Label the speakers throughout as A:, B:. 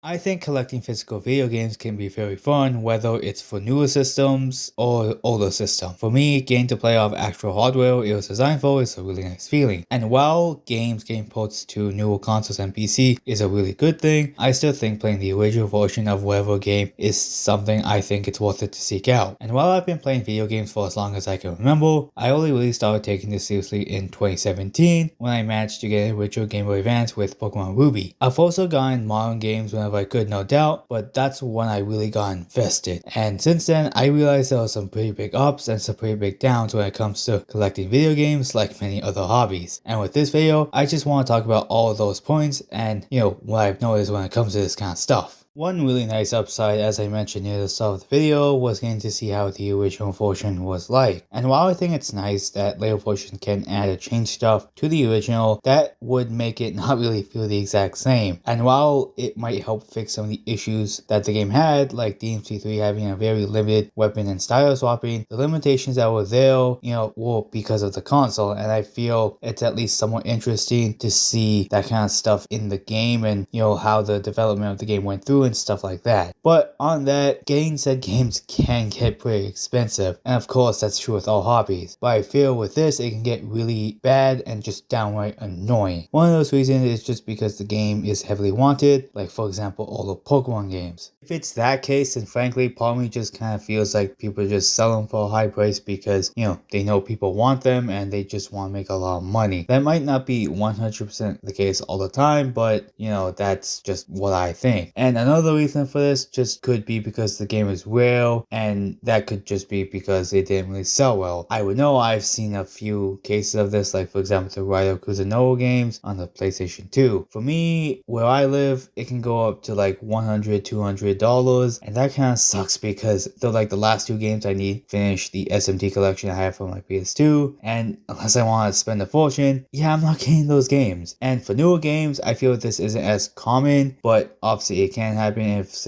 A: I think collecting physical video games can be very fun, whether it's for newer systems or older systems. For me, getting to play off actual hardware it was designed for is a really nice feeling. And while games getting ports to newer consoles and PC is a really good thing, I still think playing the original version of whatever game is something I think it's worth it to seek out. And while I've been playing video games for as long as I can remember, I only really started taking this seriously in 2017 when I managed to get a original Game Boy Advance with Pokemon Ruby. I've also gotten modern games whenever I could, no doubt, but that's when I really got invested. And since then, I realized there were some pretty big ups and some pretty big downs when it comes to collecting video games like many other hobbies. And with this video, I just want to talk about all of those points and, what I've noticed when it comes to this kind of stuff. One really nice upside, as I mentioned near the start of the video, was getting to see how the original version was like. And while I think it's nice that later versions can add or change stuff to the original, that would make it not really feel the exact same. And while it might help fix some of the issues that the game had, like DMC3 having a very limited weapon and style swapping, the limitations that were there, were because of the console. And I feel it's at least somewhat interesting to see that kind of stuff in the game and, how the development of the game went through and stuff like that. But on that, getting said games can get pretty expensive, and of course that's true with all hobbies, but I feel with this it can get really bad and just downright annoying. One of those reasons is just because the game is heavily wanted, like for example all the Pokemon games. If it's that case, then frankly part of me just kind of feels like people just sell them for a high price because they know people want them and they just want to make a lot of money. That might not be 100% the case all the time, but that's just what I think. And another reason for this just could be because the game is rare, and that could just be because it didn't really sell well. I would know I've seen a few cases of this, like for example the Rise of Kusanova games on the PlayStation 2. For me, where I live, it can go up to like $100, $200, and that kind of sucks because they're like the last two games I need to finish the SMT collection I have for my PS2, and unless I want to spend a fortune, I'm not getting those games. And for newer games, I feel this isn't as common, but obviously it can happen if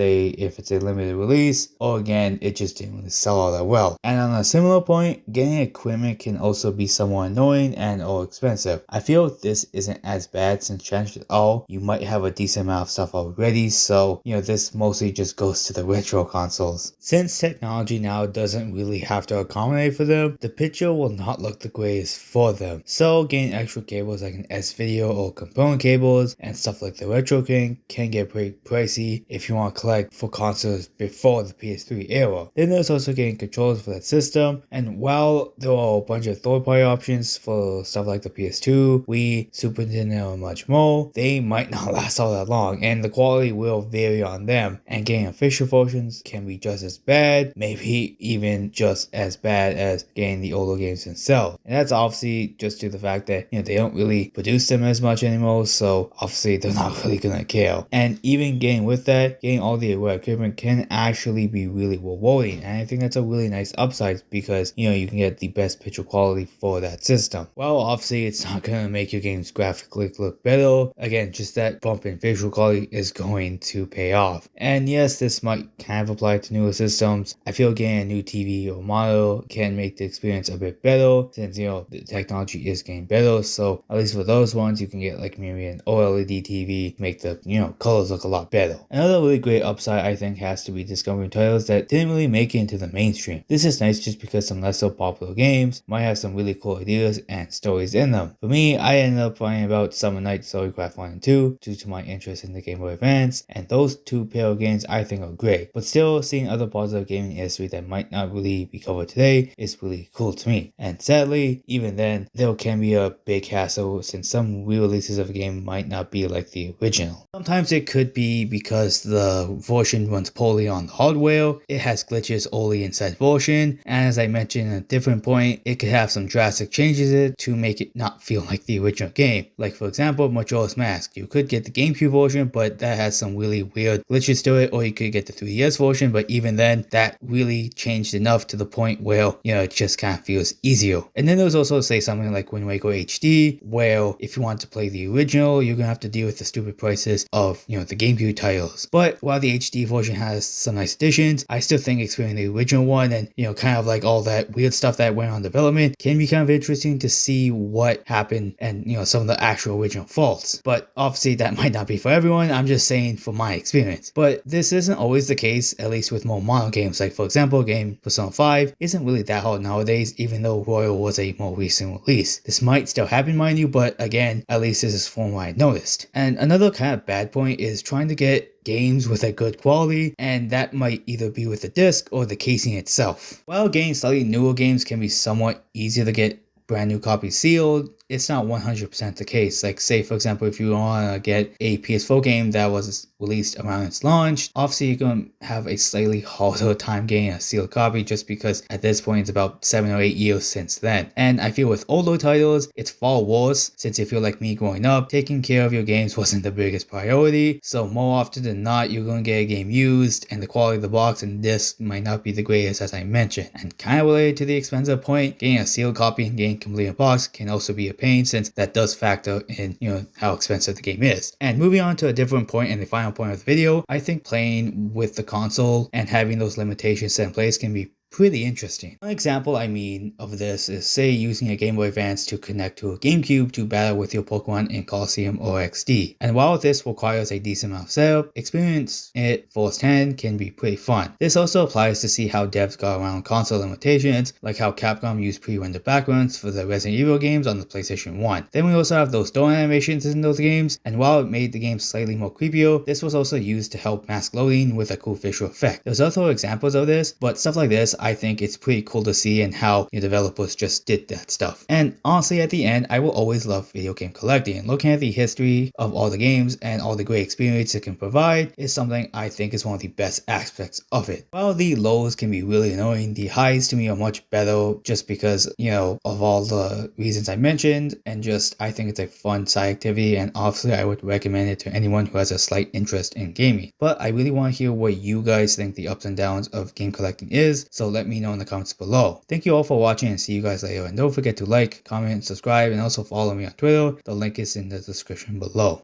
A: it's a limited release, or again it just didn't really sell all that well. And on a similar point, getting equipment can also be somewhat annoying and or expensive. I feel this isn't as bad since chances are you might have a decent amount of stuff already, so this mostly just goes to the retro consoles. Since technology now doesn't really have to accommodate for them, the picture will not look the greatest for them. So getting extra cables like an S-Video or component cables and stuff like the Retro King can get pretty pricey if you want to collect for consoles before the PS3 era. Then there's also getting controllers for that system, and while there are a bunch of third-party options for stuff like the PS2, Wii, Super Nintendo, and much more, they might not last all that long, and the quality will vary on them, and getting official versions can be just as bad, maybe even just as bad as getting the older games themselves. And that's obviously just due to the fact that they don't really produce them as much anymore, so obviously they're not really gonna care. And even getting with that, getting all the aware equipment can actually be really rewarding, and I think that's a really nice upside because you can get the best picture quality for that system. Well, obviously it's not gonna make your games graphically look better. Again, just that bump in visual quality is going to pay off. And yes, this might kind of apply to newer systems. I feel getting a new TV or monitor can make the experience a bit better since the technology is getting better. So at least for those ones, you can get like maybe an OLED TV, make the colors look a lot better. Another really great upside I think has to be discovering titles that didn't really make it into the mainstream. This is nice just because some less so popular games might have some really cool ideas and stories in them. For me, I ended up finding about Summer Night Storycraft 1 and 2 due to my interest in the Game Boy Advance, and those two pair of games I think are great. But still, seeing other parts of gaming history that might not really be covered today is really cool to me. And sadly, even then, there can be a big hassle since some re-releases of a game might not be like the original. Sometimes it could be because the version runs poorly on the hardware, it has glitches early in said version, and as I mentioned at a different point, it could have some drastic changes in it to make it not feel like the original game. Like for example, Majora's Mask. You could get the GameCube version, but that has some really weird glitches to it, or you could get the 3DS version, but even then, that really changed enough to the point where, it just kind of feels easier. And then there's also say something like Wind Waker HD, where if you want to play the original, you're gonna have to deal with the stupid prices of the GameCube titles. But while the HD HD version has some nice additions, I still think exploring the original one and, kind of like all that weird stuff that went on development can be kind of interesting to see what happened and, some of the actual original faults. But obviously that might not be for everyone, I'm just saying from my experience. But this isn't always the case, at least with more modern games. Like for example, game Persona 5 isn't really that hard nowadays, even though Royal was a more recent release. This might still happen, mind you, but again, at least this is from what I noticed. And another kind of bad point is trying to get games with a good quality, and that might either be with the disc or the casing itself. While getting slightly newer games can be somewhat easier to get brand new copies sealed, it's not 100% the case. Like say for example, if you want to get a PS4 game that was released around its launch, obviously you're going to have a slightly harder time getting a sealed copy just because at this point it's about 7 or 8 years since then. And I feel with older titles, it's far worse since if you're like me growing up, taking care of your games wasn't the biggest priority. So more often than not, you're going to get a game used and the quality of the box and disc might not be the greatest as I mentioned. And kind of related to the expensive point, getting a sealed copy and getting complete in box can also be a pain since that does factor in, how expensive the game is. And moving on to a different point and the final point of the video, I think playing with the console and having those limitations set in place can be pretty interesting. One example of this is say using a Game Boy Advance to connect to a GameCube to battle with your Pokemon in Colosseum or XD. And while this requires a decent amount of setup, experience it firsthand can be pretty fun. This also applies to see how devs got around console limitations, like how Capcom used pre-rendered backgrounds for the Resident Evil games on the PlayStation 1. Then we also have those door animations in those games, and while it made the game slightly more creepier, this was also used to help mask loading with a cool visual effect. There's also examples of this, but stuff like this I think it's pretty cool to see and how your developers just did that stuff. And honestly, at the end, I will always love video game collecting, and looking at the history of all the games and all the great experience it can provide is something I think is one of the best aspects of it. While the lows can be really annoying, the highs to me are much better just because, of all the reasons I mentioned, and just I think it's a fun side activity, and obviously I would recommend it to anyone who has a slight interest in gaming. But I really want to hear what you guys think the ups and downs of game collecting is, so let me know in the comments below. Thank you all for watching and see you guys later, and don't forget to like, comment, subscribe, and also follow me on Twitter. The link is in the description below.